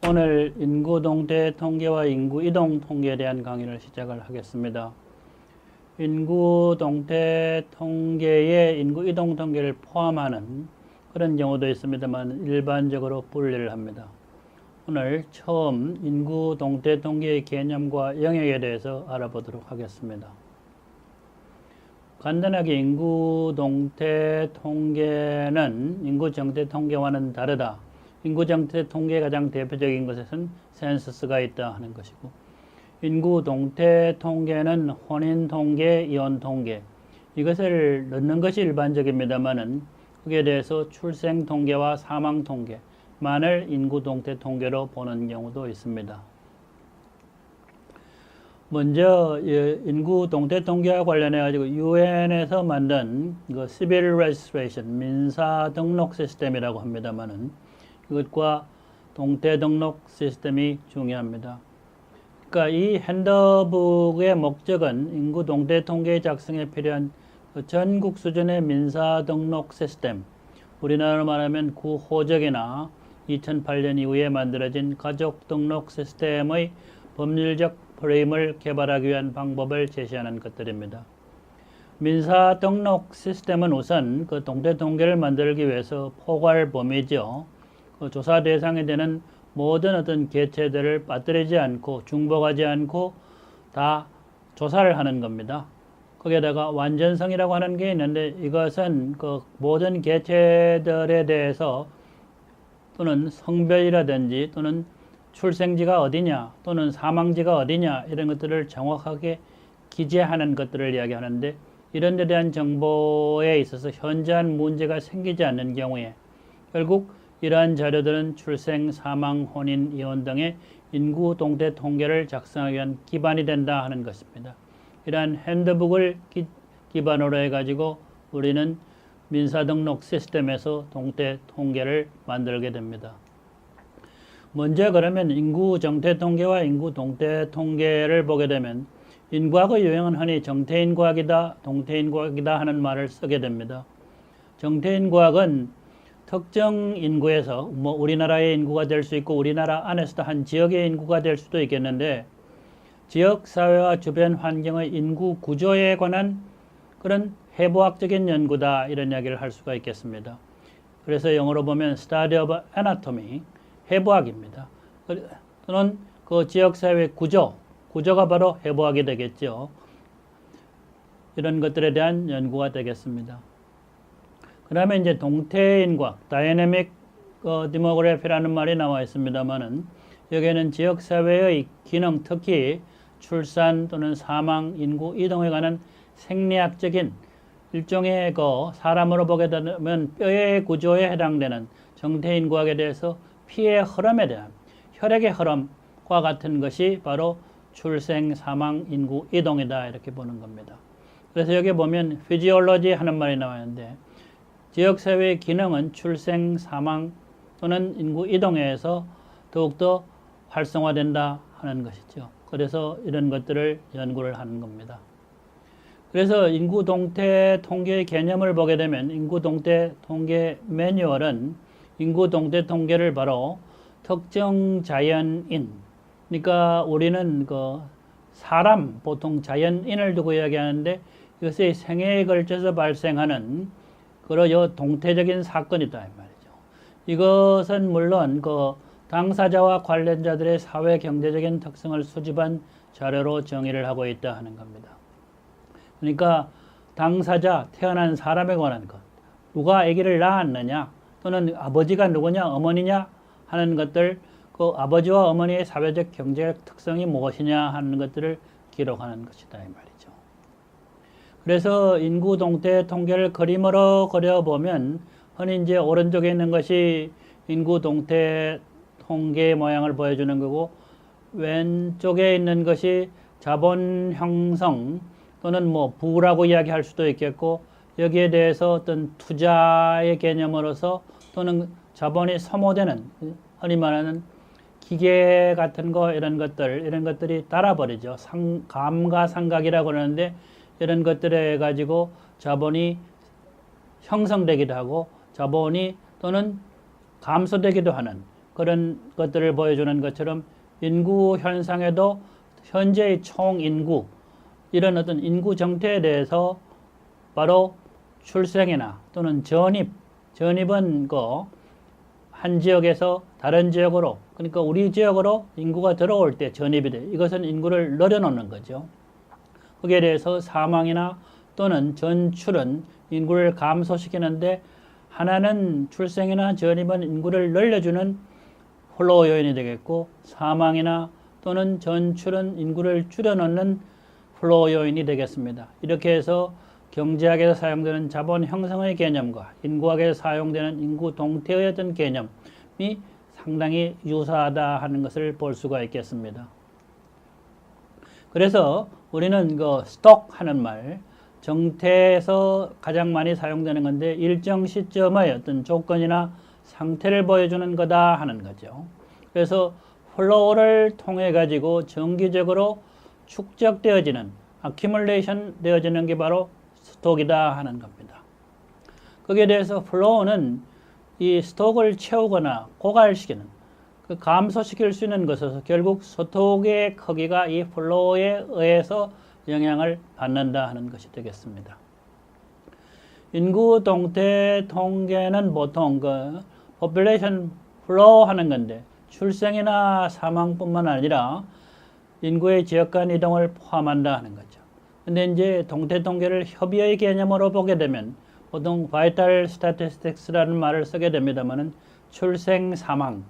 오늘 인구 동태 통계와 인구 이동 통계에 대한 강의를 시작을 하겠습니다. 인구 동태 통계에 인구 이동 통계를 포함하는 그런 경우도 있습니다만 일반적으로 분리를 합니다. 오늘 처음 인구 동태 통계의 개념과 영역에 대해서 알아보도록 하겠습니다. 간단하게 인구 동태 통계는 인구 정태 통계와는 다르다. 인구 정태 통계의 가장 대표적인 것에는 센서스가 있다 하는 것이고, 인구 동태 통계는 혼인 통계, 이혼 통계, 이것을 넣는 것이 일반적입니다만은 거기에 대해서 출생 통계와 사망 통계만을 인구 동태 통계로 보는 경우도 있습니다. 먼저 인구 동태 통계와 관련해 가지고 유엔에서 만든 그 Civil Registration 민사 등록 시스템이라고 합니다만은 이것과 동태 등록 시스템이 중요합니다. 그러니까 이 핸드북의 목적은 인구 동태 통계 작성에 필요한 전국 수준의 민사 등록 시스템, 우리나라로 말하면 구호적이나 2008년 이후에 만들어진 가족 등록 시스템의 법률적 프레임을 개발하기 위한 방법을 제시하는 것들입니다. 민사 등록 시스템은 우선 그 동태 통계를 만들기 위해서 포괄 범위죠. 그 조사 대상이 되는 모든 어떤 개체들을 빠뜨리지 않고 중복하지 않고 다 조사를 하는 겁니다. 거기에다가 완전성이라고 하는 게 있는데 이것은 그 모든 개체들에 대해서 또는 성별이라든지 또는 출생지가 어디냐 또는 사망지가 어디냐 이런 것들을 정확하게 기재하는 것들을 이야기하는데, 이런 데 대한 정보에 있어서 현저한 문제가 생기지 않는 경우에 결국 이러한 자료들은 출생, 사망, 혼인, 이혼 등의 인구 동태 통계를 작성하기 위한 기반이 된다 하는 것입니다. 이러한 핸드북을 기반으로 해가지고 우리는 민사등록 시스템에서 동태 통계를 만들게 됩니다. 먼저 그러면 인구 정태 통계와 인구 동태 통계를 보게 되면 인구학의 유형은 흔히 정태인구학이다, 동태인구학이다 하는 말을 쓰게 됩니다. 정태인구학은 특정 인구에서 우리나라의 인구가 될 수 있고 우리나라 안에서도 한 지역의 인구가 될 수도 있겠는데, 지역 사회와 주변 환경의 인구 구조에 관한 그런 해부학적인 연구다 이런 이야기를 할 수가 있겠습니다. 그래서 영어로 보면 Study of Anatomy, 해부학입니다. 또는 그 지역 사회 구조가 바로 해부학이 되겠죠. 이런 것들에 대한 연구가 되겠습니다. 그 다음에 이제 동태인구학, 다이내믹 디모그래피라는 말이 나와 있습니다만은 여기에는 지역사회의 기능, 특히 출산 또는 사망, 인구 이동에 관한 생리학적인 일종의 사람으로 보게 되면 뼈의 구조에 해당되는 정태인구학에 대해서 피의 흐름에 대한 혈액의 흐름과 같은 것이 바로 출생, 사망, 인구 이동이다 이렇게 보는 겁니다. 그래서 여기 보면 피지올로지 하는 말이 나와있는데, 지역사회의 기능은 출생, 사망 또는 인구 이동에서 더욱더 활성화된다 하는 것이죠. 그래서 이런 것들을 연구를 하는 겁니다. 그래서 인구 동태 통계의 개념을 보게 되면 인구 동태 통계 매뉴얼은 인구 동태 통계를 바로 특정 자연인, 그러니까 우리는 사람, 보통 자연인을 두고 이야기하는데 이것의 생애에 걸쳐서 발생하는 그런 동태적인 사건이다 이 말이죠. 이것은 물론 당사자와 관련자들의 사회 경제적인 특성을 수집한 자료로 정의를 하고 있다 하는 겁니다. 그러니까 당사자, 태어난 사람에 관한 것, 누가 아기를 낳았느냐 또는 아버지가 누구냐 어머니냐 하는 것들, 그 아버지와 어머니의 사회적 경제적 특성이 무엇이냐 하는 것들을 기록하는 것이다 이 말이죠. 그래서 인구 동태 통계를 그림으로 그려보면 흔히 이제 오른쪽에 있는 것이 인구 동태 통계 모양을 보여주는 거고, 왼쪽에 있는 것이 자본 형성 또는 부라고 이야기할 수도 있겠고, 여기에 대해서 어떤 투자의 개념으로서 또는 자본이 소모되는 흔히 말하는 기계 같은 거 이런 것들이 따라버리죠. 감가상각이라고 하는데 이런 것들에 가지고 자본이 형성되기도 하고 자본이 또는 감소되기도 하는 그런 것들을 보여주는 것처럼 인구 현상에도 현재의 총 인구, 이런 어떤 인구 정태에 대해서 바로 출생이나 또는 전입은 한 지역에서 다른 지역으로, 그러니까 우리 지역으로 인구가 들어올 때 전입이 돼. 이것은 인구를 늘려놓는 거죠. 거기에 대해서 사망이나 또는 전출은 인구를 감소시키는데, 하나는 출생이나 전입은 인구를 늘려주는 플로우 요인이 되겠고, 사망이나 또는 전출은 인구를 줄여놓는 플로우 요인이 되겠습니다. 이렇게 해서 경제학에서 사용되는 자본 형성의 개념과 인구학에서 사용되는 인구 동태의 어떤 개념이 상당히 유사하다 하는 것을 볼 수가 있겠습니다. 그래서 우리는 스톡 하는 말, 정태에서 가장 많이 사용되는 건데, 일정 시점의 어떤 조건이나 상태를 보여주는 거다 하는 거죠. 그래서 플로우를 통해 가지고 정기적으로 축적되어지는, accumulation 되어지는 게 바로 스톡이다 하는 겁니다. 거기에 대해서 플로우는 이 스톡을 채우거나 고갈시키는, 감소시킬 수 있는 것에서 결국 스톡의 크기가 이 플로우에 의해서 영향을 받는다 하는 것이 되겠습니다. 인구 동태 통계는 보통 population flow 하는 건데, 출생이나 사망뿐만 아니라 인구의 지역 간 이동을 포함한다 하는 거죠. 근데 이제 동태 통계를 협의의 개념으로 보게 되면 보통 vital statistics라는 말을 쓰게 됩니다만은, 출생, 사망,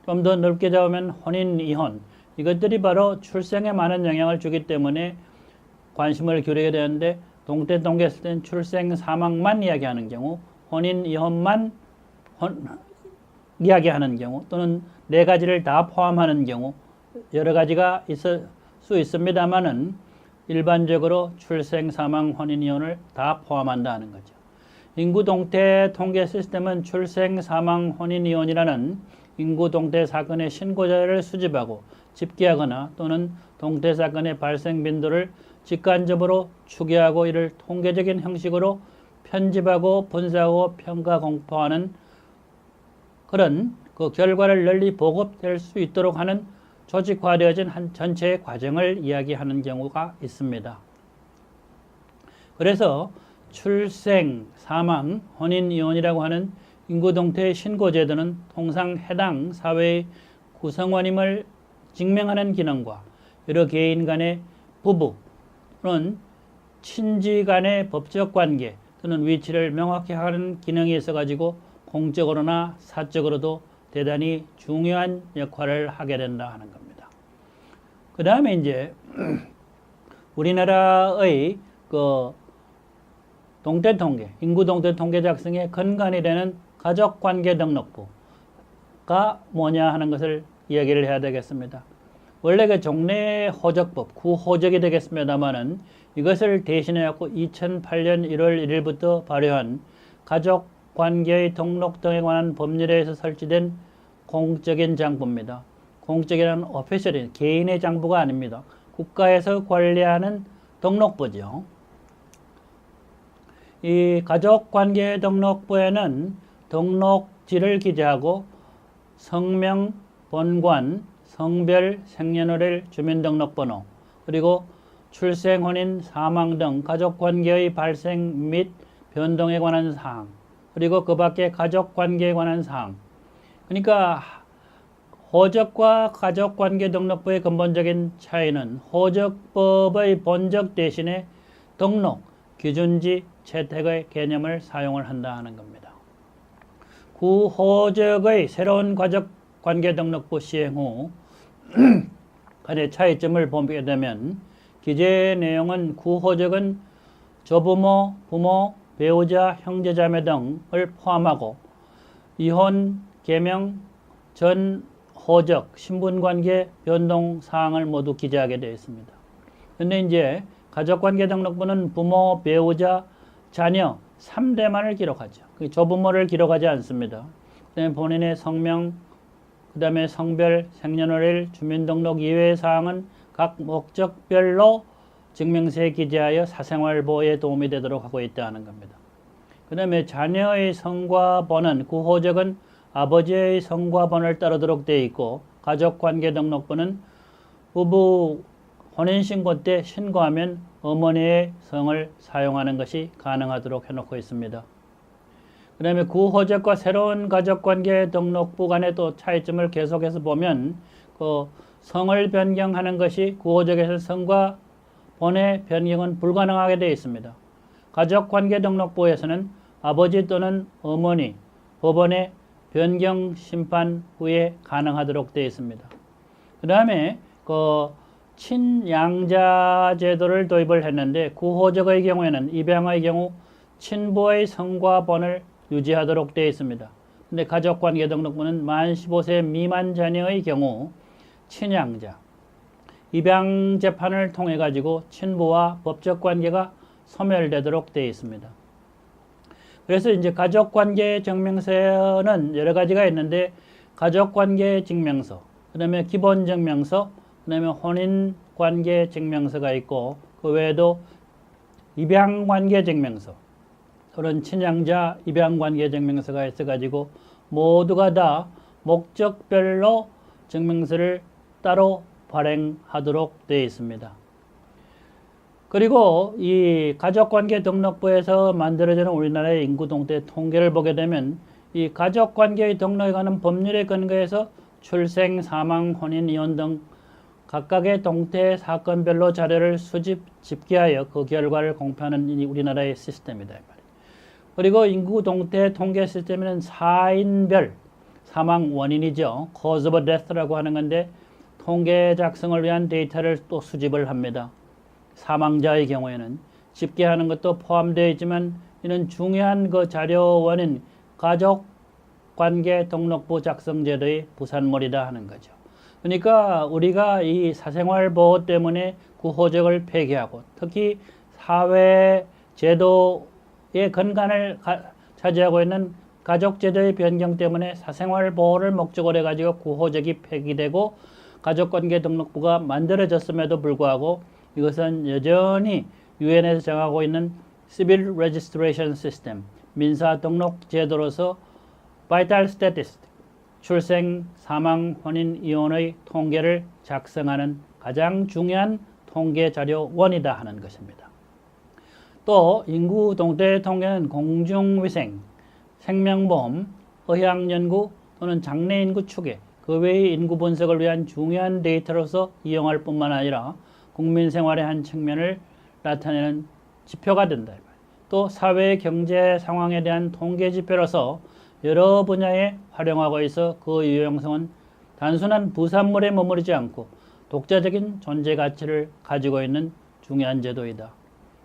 좀 더 넓게 잡으면 혼인, 이혼, 이것들이 바로 출생에 많은 영향을 주기 때문에 관심을 기울이게 되는데, 동태 통계 했을 때는 출생, 사망만 이야기하는 경우, 혼인, 이혼만 이야기하는 경우, 또는 네 가지를 다 포함하는 경우, 여러 가지가 있을 수 있습니다만은 일반적으로 출생, 사망, 혼인, 이혼을 다 포함한다 하는 거죠. 인구 동태 통계 시스템은 출생, 사망, 혼인, 이혼이라는 인구 동태 사건의 신고자를 수집하고 집계하거나 또는 동태 사건의 발생 빈도를 직관적으로 추계하고 이를 통계적인 형식으로 편집하고 분석하고 평가 공포하는 그런 결과를 널리 보급될 수 있도록 하는 조직화되어진 한 전체의 과정을 이야기하는 경우가 있습니다. 그래서 출생, 사망, 혼인, 이혼이라고 하는 인구 동태의 신고 제도는 통상 해당 사회의 구성원임을 증명하는 기능과 여러 개인 간의 부부 또는 친지 간의 법적 관계 또는 위치를 명확히 하는 기능이 있어가지고 공적으로나 사적으로도 대단히 중요한 역할을 하게 된다 하는 겁니다. 그 다음에 이제 우리나라의 동태 통계, 인구 동태 통계 작성의 근간이 되는 가족관계등록부가 뭐냐 하는 것을 이야기를 해야 되겠습니다. 원래 종래 호적법, 구호적이 되겠습니다만은 이것을 대신해갖고 2008년 1월 1일부터 발효한 가족관계의 등록 등에 관한 법률에서 설치된 공적인 장부입니다. 공적이라는 오피셜인 개인의 장부가 아닙니다. 국가에서 관리하는 등록부죠. 이 가족관계 등록부에는 등록지를 기재하고 성명, 본관, 성별, 생년월일, 주민등록번호, 그리고 출생, 혼인, 사망 등 가족관계의 발생 및 변동에 관한 사항, 그리고 그 밖에 가족관계에 관한 사항. 그러니까 호적과 가족관계 등록부의 근본적인 차이는 호적법의 본적 대신에 등록, 기준지, 채택의 개념을 사용을 한다 하는 겁니다. 구호적의 새로운 가족관계 등록부 시행 후 간의 차이점을 보게 되면, 기재 내용은 구호적은 조부모, 부모, 배우자, 형제자매 등을 포함하고 이혼, 계명, 전 호적, 신분관계 변동 사항을 모두 기재하게 되어 있습니다. 그런데 이제 가족관계 등록부는 부모, 배우자, 자녀 3대만을 기록하죠. 조부모를 기록하지 않습니다. 그다음에 본인의 성명, 그 다음에 성별, 생년월일, 주민등록 이외의 사항은 각 목적별로 증명서에 기재하여 사생활 보호에 도움이 되도록 하고 있다는 겁니다. 그 다음에 자녀의 성과 번은 구호적은 아버지의 성과 번호를 따르도록 되어 있고, 가족관계등록부는 부부 혼인신고 때 신고하면 어머니의 성을 사용하는 것이 가능하도록 해놓고 있습니다. 그 다음에 구호적과 새로운 가족관계 등록부 간의 또 차이점을 계속해서 보면 그 성을 변경하는 것이 구호적에서 성과 번의 변경은 불가능하게 되어 있습니다. 가족관계 등록부에서는 아버지 또는 어머니 법원의 변경 심판 후에 가능하도록 되어 있습니다. 그 다음에 그 친양자 제도를 도입을 했는데 구호적의 경우에는 입양의 경우 친부의 성과 번을 유지하도록 되어 있습니다. 근데 가족관계 등록부는 만 15세 미만 자녀의 경우 친양자, 입양 재판을 통해 가지고 친부와 법적 관계가 소멸되도록 되어 있습니다. 그래서 이제 가족관계 증명서는 여러 가지가 있는데 가족관계 증명서, 그다음에 기본증명서, 그다음에 혼인관계 증명서가 있고 그 외에도 입양관계 증명서, 그런 친양자 입양관계 증명서가 있어가지고 모두가 다 목적별로 증명서를 따로 발행하도록 되어 있습니다. 그리고 이 가족관계 등록부에서 만들어지는 우리나라의 인구 동태 통계를 보게 되면 이 가족관계의 등록에 관한 법률에 근거해서 출생, 사망, 혼인, 이혼 등 각각의 동태 사건별로 자료를 집계하여 그 결과를 공표하는 우리나라의 시스템이다. 그리고 인구 동태 통계 시스템에는 4인별 사망 원인이죠. cause of death라고 하는 건데 통계 작성을 위한 데이터를 또 수집을 합니다. 사망자의 경우에는 집계하는 것도 포함되어 있지만 이는 중요한 그 자료 원인 가족관계 등록부 작성 제도의 부산물이다 하는 거죠. 그러니까 우리가 이 사생활 보호 때문에 구호적을 폐기하고 특히 사회 제도의 근간을 차지하고 있는 가족제도의 변경 때문에 사생활 보호를 목적으로 해가지고 구호적이 폐기되고 가족관계 등록부가 만들어졌음에도 불구하고 이것은 여전히 유엔에서 정하고 있는 Civil Registration System, 민사 등록 제도로서 Vital Statistics, 출생, 사망, 혼인, 이혼의 통계를 작성하는 가장 중요한 통계 자료원이다 하는 것입니다. 또 인구 동태 통계는 공중위생, 생명보험, 의학연구 또는 장래 인구 추계, 그 외의 인구 분석을 위한 중요한 데이터로서 이용할 뿐만 아니라 국민 생활의 한 측면을 나타내는 지표가 된다. 또 사회 경제 상황에 대한 통계 지표로서 여러 분야에 활용하고 있어 그 유용성은 단순한 부산물에 머무르지 않고 독자적인 존재 가치를 가지고 있는 중요한 제도이다.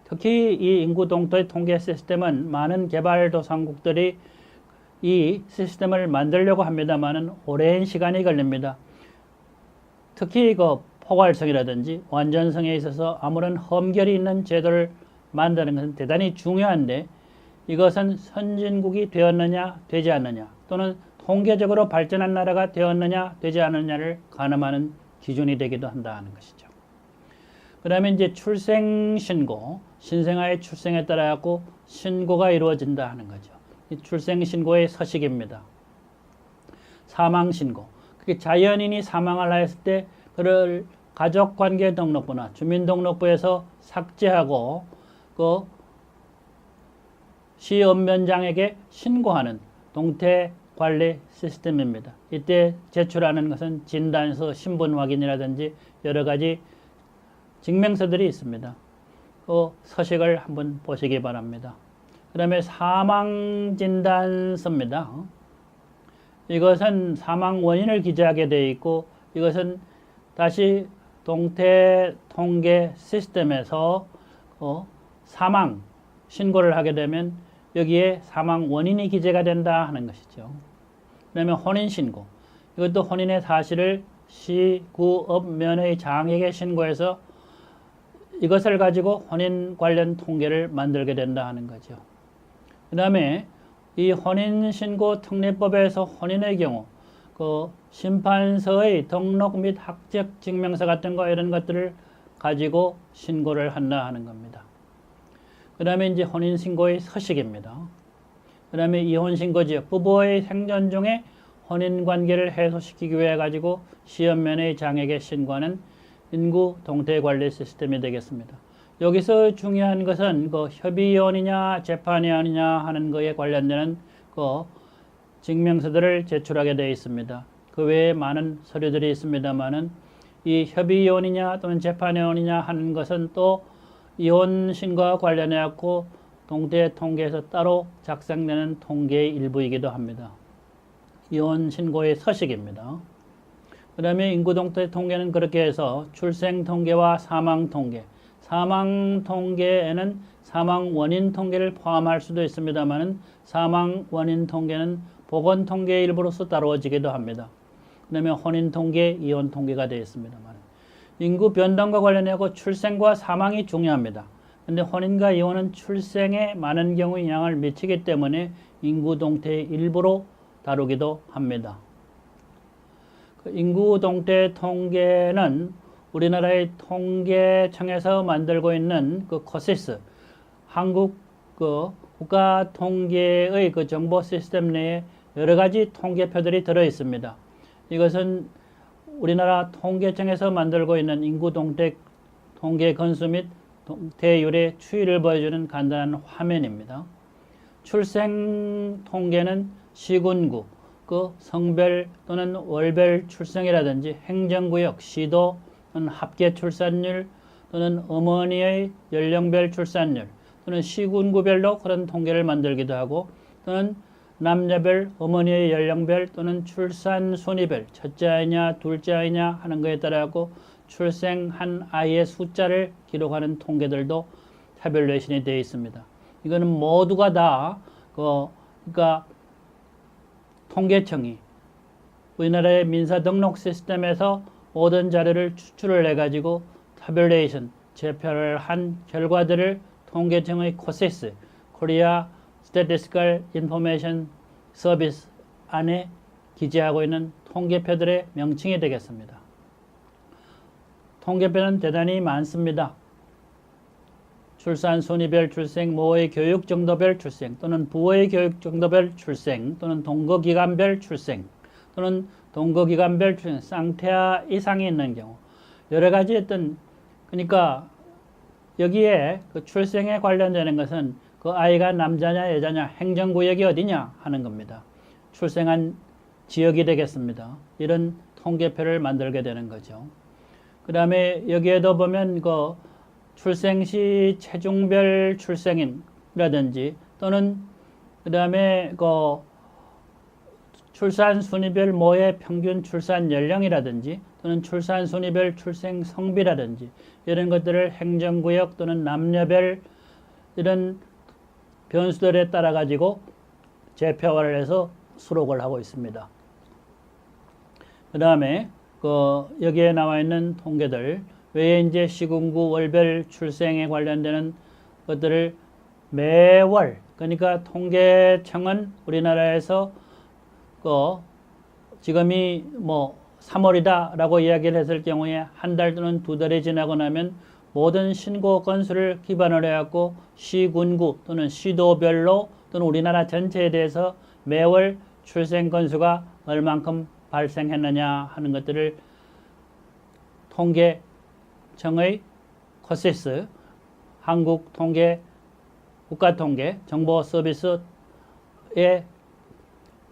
특히 이 인구 동태 통계 시스템은 많은 개발도상국들이 이 시스템을 만들려고 합니다만은 오랜 시간이 걸립니다. 특히 그 포괄성이라든지 완전성에 있어서 아무런 험결이 있는 제도를 만드는 것은 대단히 중요한데 이것은 선진국이 되었느냐 되지 않느냐 또는 통계적으로 발전한 나라가 되었느냐 되지 않느냐를 가늠하는 기준이 되기도 한다는 것이죠. 그 다음에 이제 출생신고, 신생아의 출생에 따라 갖고 신고가 이루어진다 하는 거죠. 이 출생신고의 서식입니다. 사망신고, 그게 자연인이 사망을 하였을 때 그를 가족관계 등록부나 주민등록부에서 삭제하고 그 시연면장에게 신고하는 동태관리 시스템입니다. 이때 제출하는 것은 진단서, 신분 확인이라든지 여러 가지 증명서들이 있습니다. 그 서식을 한번 보시기 바랍니다. 그 다음에 사망진단서입니다. 이것은 사망 원인을 기재하게 되어 있고 이것은 다시 동태 통계 시스템에서 사망 신고를 하게 되면 여기에 사망 원인이 기재가 된다 하는 것이죠. 그 다음에 혼인신고, 이것도 혼인의 사실을 시, 구, 업, 면의 장에게 신고해서 이것을 가지고 혼인 관련 통계를 만들게 된다 하는 거죠. 그 다음에 이 혼인신고 특례법에서 혼인의 경우 그 심판서의 등록 및 학적 증명서 같은 거 이런 것들을 가지고 신고를 한다 하는 겁니다. 그 다음에 이제 혼인신고의 서식입니다. 그 다음에 이혼신고지역, 부부의 생전 중에 혼인 관계를 해소시키기 위해 가지고 시험면의 장에게 신고하는 인구 동태 관리 시스템이 되겠습니다. 여기서 중요한 것은 그 협의원이냐 재판위원이냐 하는 것에 관련되는 그 증명서들을 제출하게 되어 있습니다. 그 외에 많은 서류들이 있습니다만은 이 협의위원이냐 또는 재판위원이냐 하는 것은 또 이혼 신고와 관련해 갖고 동태 통계에서 따로 작성되는 통계의 일부이기도 합니다. 이혼 신고의 서식입니다. 그 다음에 인구 동태 통계는 그렇게 해서 출생 통계와 사망 통계, 사망 통계에는 사망 원인 통계를 포함할 수도 있습니다만 사망 원인 통계는 보건 통계의 일부로서 다루어지기도 합니다. 그 다음에 혼인 통계, 이혼 통계가 되어 있습니다만 인구 변동과 관련하고 출생과 사망이 중요합니다. 근데 혼인과 이혼은 출생에 많은 경우 영향을 미치기 때문에 인구 동태의 일부로 다루기도 합니다. 인구 동태 통계는 우리나라의 통계청에서 만들고 있는 그 코시스, 한국 그 국가 통계의 그 정보 시스템 내에 여러 가지 통계표들이 들어 있습니다. 이것은 우리나라 통계청에서 만들고 있는 인구 동태 통계 건수 및 동태율의 추이를 보여주는 간단한 화면입니다. 출생 통계는 시군구, 그 성별 또는 월별 출생이라든지 행정구역, 시도 또는 합계 출산율 또는 어머니의 연령별 출산율 또는 시군구별로 그런 통계를 만들기도 하고 또는 남녀별, 어머니의 연령별 또는 출산 순위별, 첫째 아이냐 둘째 아이냐 하는 것에 따라서 출생한 아이의 숫자를 기록하는 통계들도 타뷸레이션이 되어 있습니다. 이거는 모두가 다 그러니까 통계청이 우리나라의 민사 등록 시스템에서 모든 자료를 추출을 해가지고 타뷸레이션, 제표를 한 결과들을 통계청의 코시스, 코리아 Statistical Information Service 안에 기재하고 있는 통계표들의 명칭이 되겠습니다. 통계표는 대단히 많습니다. 출산 순위별 출생, 모의 교육 정도별 출생 또는 부의 교육 정도별 출생 또는 동거기간별 출생 또는 동거기간별 출생, 쌍태아 이상이 있는 경우 여러 가지 어떤 그러니까 여기에 그 출생에 관련되는 것은 그 아이가 남자냐 여자냐 행정구역이 어디냐 하는 겁니다. 출생한 지역이 되겠습니다. 이런 통계표를 만들게 되는 거죠. 그 다음에 여기에도 보면 그 출생 시 체중별 출생인이라든지 또는 그 다음에 그 출산 순위별 모의 평균 출산 연령이라든지 또는 출산 순위별 출생 성비라든지 이런 것들을 행정구역 또는 남녀별 이런 변수들에 따라 가지고 제표화를 해서 수록을 하고 있습니다. 그 다음에 여기에 나와 있는 통계들 외에 이제 시군구 월별 출생에 관련되는 것들을 매월 그러니까 통계청은 우리나라에서 지금이 뭐 3월이다라고 이야기를 했을 경우에 한 달 또는 두 달이 지나고 나면 모든 신고 건수를 기반으로 해갖고 시군구 또는 시도별로 또는 우리나라 전체에 대해서 매월 출생 건수가 얼만큼 발생했느냐 하는 것들을 통계청의 코시스 한국통계 국가통계 정보서비스에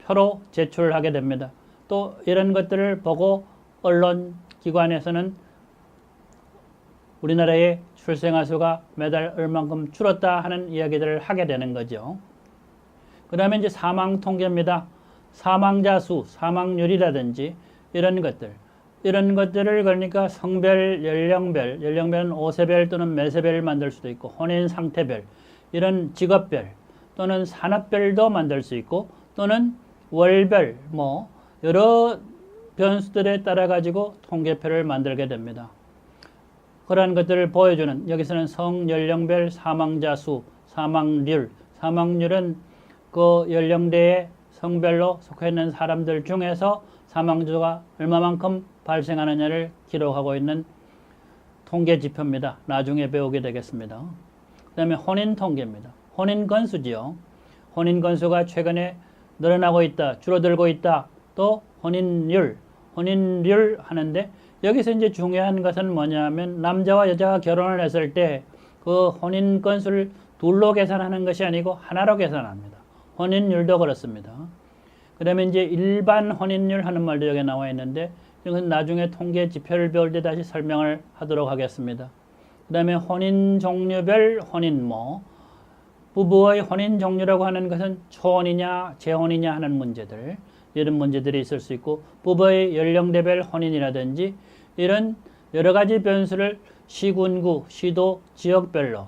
표로 제출하게 됩니다. 또 이런 것들을 보고 언론기관에서는 우리나라의 출생아 수가 매달 얼만큼 줄었다 하는 이야기들을 하게 되는 거죠. 그 다음에 이제 사망 통계입니다. 사망자 수, 사망률이라든지 이런 것들을 그러니까 성별, 연령별은 5세별 또는 매세별을 만들 수도 있고 혼인 상태별, 이런 직업별 또는 산업별도 만들 수 있고 또는 월별 뭐 여러 변수들에 따라 가지고 통계표를 만들게 됩니다. 그러한 것들을 보여주는 여기서는 성연령별 사망자 수, 사망률은 그 연령대의 성별로 속해 있는 사람들 중에서 사망자가 얼마만큼 발생하느냐를 기록하고 있는 통계 지표입니다. 나중에 배우게 되겠습니다. 그 다음에 혼인 통계입니다. 혼인 건수지요. 혼인 건수가 최근에 늘어나고 있다, 줄어들고 있다 또 혼인율 하는데 여기서 이제 중요한 것은 뭐냐면 남자와 여자가 결혼을 했을 때 그 혼인 건수를 둘로 계산하는 것이 아니고 하나로 계산합니다. 혼인율도 그렇습니다. 그 다음에 이제 일반 혼인율 하는 말도 여기 나와 있는데 이건 나중에 통계 지표를 배울 때 다시 설명을 하도록 하겠습니다. 그 다음에 혼인 종류별 혼인모, 부부의 혼인 종류라고 하는 것은 초혼이냐 재혼이냐 하는 문제들, 이런 문제들이 있을 수 있고, 부부의 연령대별 혼인이라든지 이런 여러 가지 변수를 시군구, 시도, 지역별로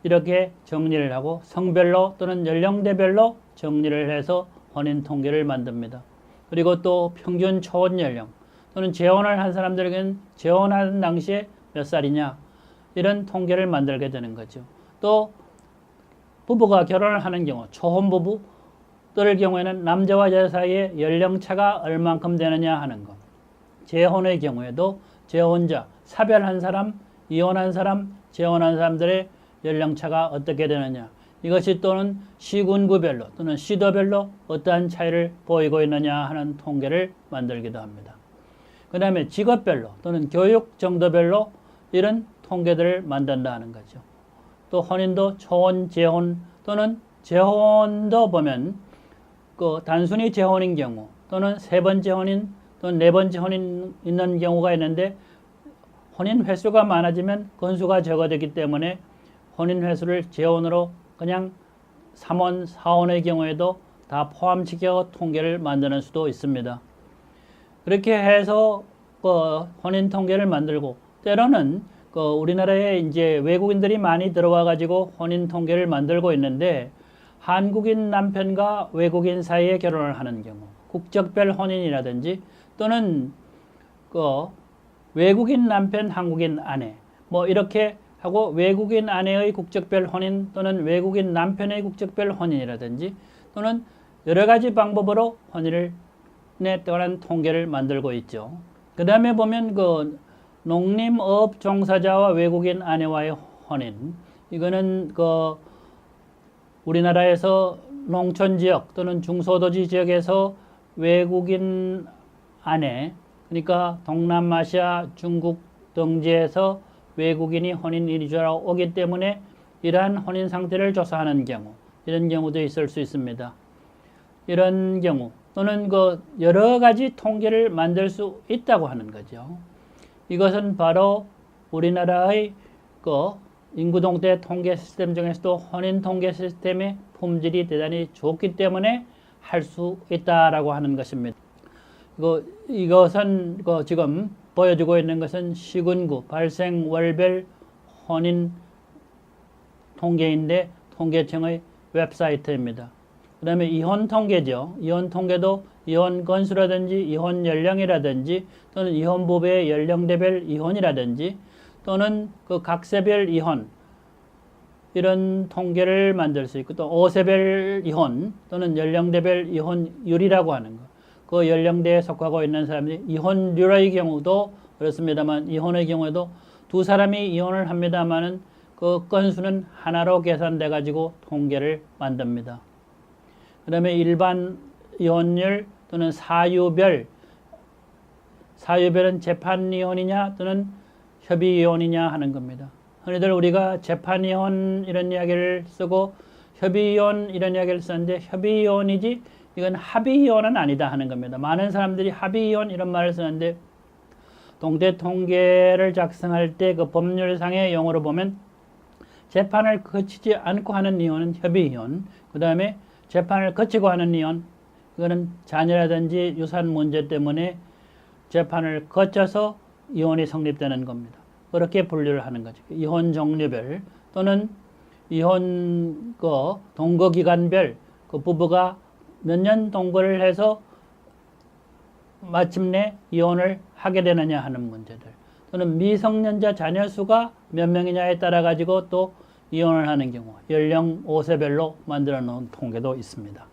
이렇게 정리를 하고 성별로 또는 연령대별로 정리를 해서 혼인 통계를 만듭니다. 그리고 또 평균 초혼 연령 또는 재혼을 한 사람들에게는 재혼하는 당시에 몇 살이냐 이런 통계를 만들게 되는 거죠. 또 부부가 결혼을 하는 경우 초혼 부부들 경우에는 남자와 여자 사이에 연령차가 얼만큼 되느냐 하는 것. 재혼의 경우에도 재혼자, 사별한 사람, 이혼한 사람, 재혼한 사람들의 연령차가 어떻게 되느냐. 이것이 또는 시군구별로 또는 시도별로 어떠한 차이를 보이고 있느냐 하는 통계를 만들기도 합니다. 그 다음에 직업별로 또는 교육 정도별로 이런 통계들을 만든다는 거죠. 또 혼인도 초혼, 재혼 또는 재혼도 보면 그 단순히 재혼인 경우 또는 세 번째 혼인 또는 네 번째 혼인 있는 경우가 있는데 혼인 횟수가 많아지면 건수가 적어지기 때문에 혼인 횟수를 재혼으로 그냥 3혼, 4혼의 경우에도 다 포함시켜 통계를 만드는 수도 있습니다. 그렇게 해서 그 혼인 통계를 만들고 때로는 그 우리나라에 이제 외국인들이 많이 들어와 가지고 혼인 통계를 만들고 있는데 한국인 남편과 외국인 사이에 결혼을 하는 경우 국적별 혼인이라든지 또는 그 외국인 남편, 한국인 아내 뭐 이렇게 하고 외국인 아내의 국적별 혼인 또는 외국인 남편의 국적별 혼인이라든지 또는 여러 가지 방법으로 혼인에 관한 통계를 만들고 있죠. 그 다음에 보면 그 농림업 종사자와 외국인 아내와의 혼인, 이거는 그 우리나라에서 농촌 지역 또는 중소도시 지역에서 외국인 아내, 그러니까 동남아시아, 중국 등지에서 외국인이 혼인 이주하러 오기 때문에 이러한 혼인 상태를 조사하는 경우, 이런 경우도 있을 수 있습니다. 이런 경우 또는 그 여러 가지 통계를 만들 수 있다고 하는 거죠. 이것은 바로 우리나라의 그 인구동태 통계 시스템 중에서도 혼인 통계 시스템의 품질이 대단히 좋기 때문에 할 수 있다라고 하는 것입니다. 이것은 지금 보여주고 있는 것은 시군구 발생 월별 혼인 통계인데 통계청의 웹사이트입니다. 그 다음에 이혼 통계죠. 이혼 통계도 이혼 건수라든지 이혼 연령이라든지 또는 이혼 부부의 연령대별 이혼이라든지 또는 그 각세별 이혼 이런 통계를 만들 수 있고 또 5세별 이혼 또는 연령대별 이혼율이라고 하는 것. 그 연령대에 속하고 있는 사람들이 이혼율의 경우도 그렇습니다만 이혼의 경우에도 두 사람이 이혼을 합니다만은 그 건수는 하나로 계산돼 가지고 통계를 만듭니다. 그 다음에 일반 이혼율 또는 사유별은 재판 이혼이냐 또는 협의 이혼이냐 하는 겁니다. 흔히들 우리가 재판 이혼 이런 이야기를 쓰고 협의 이혼 이런 이야기를 쓰는데 협의 이혼이지 이건 합의 이혼은 아니다 하는 겁니다. 많은 사람들이 합의 이혼 이런 말을 쓰는데 동태 통계를 작성할 때 그 법률상의 용어로 보면 재판을 거치지 않고 하는 이혼은 협의 이혼, 그 다음에 재판을 거치고 하는 이혼, 이거는 자녀라든지 유산 문제 때문에 재판을 거쳐서 이혼이 성립되는 겁니다. 그렇게 분류를 하는 거죠. 이혼 종류별 또는 이혼 동거 기간별 그 부부가 몇 년 동거를 해서 마침내 이혼을 하게 되느냐 하는 문제들 또는 미성년자 자녀 수가 몇 명이냐에 따라 가지고 또 이혼을 하는 경우 연령 5세별로 만들어 놓은 통계도 있습니다.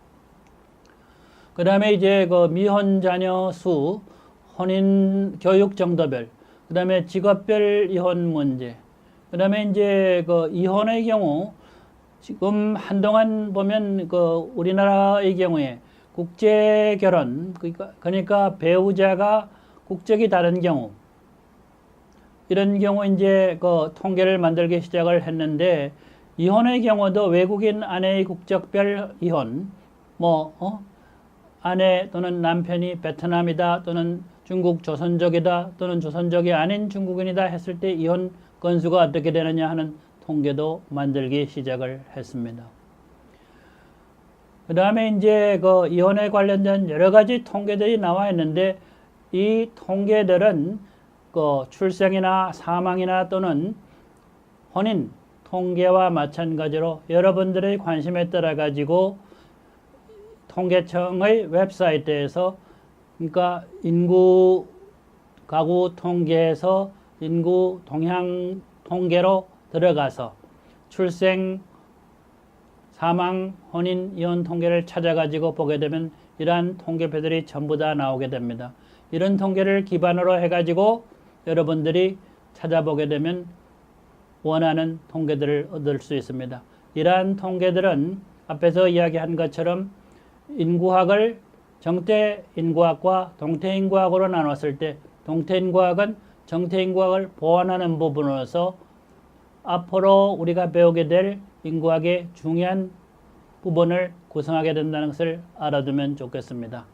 그 다음에 이제 그 미혼 자녀 수, 혼인 교육 정도별, 그 다음에 직업별 이혼 문제, 그 다음에 이제 그 이혼의 경우 지금 한동안 보면 그 우리나라의 경우에 국제 결혼, 그러니까 배우자가 국적이 다른 경우, 이런 경우 이제 그 통계를 만들기 시작을 했는데, 이혼의 경우도 외국인 아내의 국적별 이혼, 아내 또는 남편이 베트남이다 또는 중국 조선족이다 또는 조선족이 아닌 중국인이다 했을 때 이혼 건수가 어떻게 되느냐 하는 통계도 만들기 시작을 했습니다. 그 다음에 이제 그 이혼에 관련된 여러 가지 통계들이 나와 있는데, 이 통계들은 그 출생이나 사망이나 또는 혼인 통계와 마찬가지로 여러분들의 관심에 따라 가지고 통계청의 웹사이트에서, 그러니까 인구 가구 통계에서 인구 동향 통계로 들어가서 출생, 사망, 혼인, 이혼 통계를 찾아가지고 보게 되면 이러한 통계표들이 전부 다 나오게 됩니다. 이런 통계를 기반으로 해가지고 여러분들이 찾아보게 되면 원하는 통계들을 얻을 수 있습니다. 이러한 통계들은 앞에서 이야기한 것처럼 인구학을 정태인구학과 동태인구학으로 나눴을 때, 동태인구학은 정태인구학을 보완하는 부분으로서 앞으로 우리가 배우게 될 인구학의 중요한 부분을 구성하게 된다는 것을 알아두면 좋겠습니다.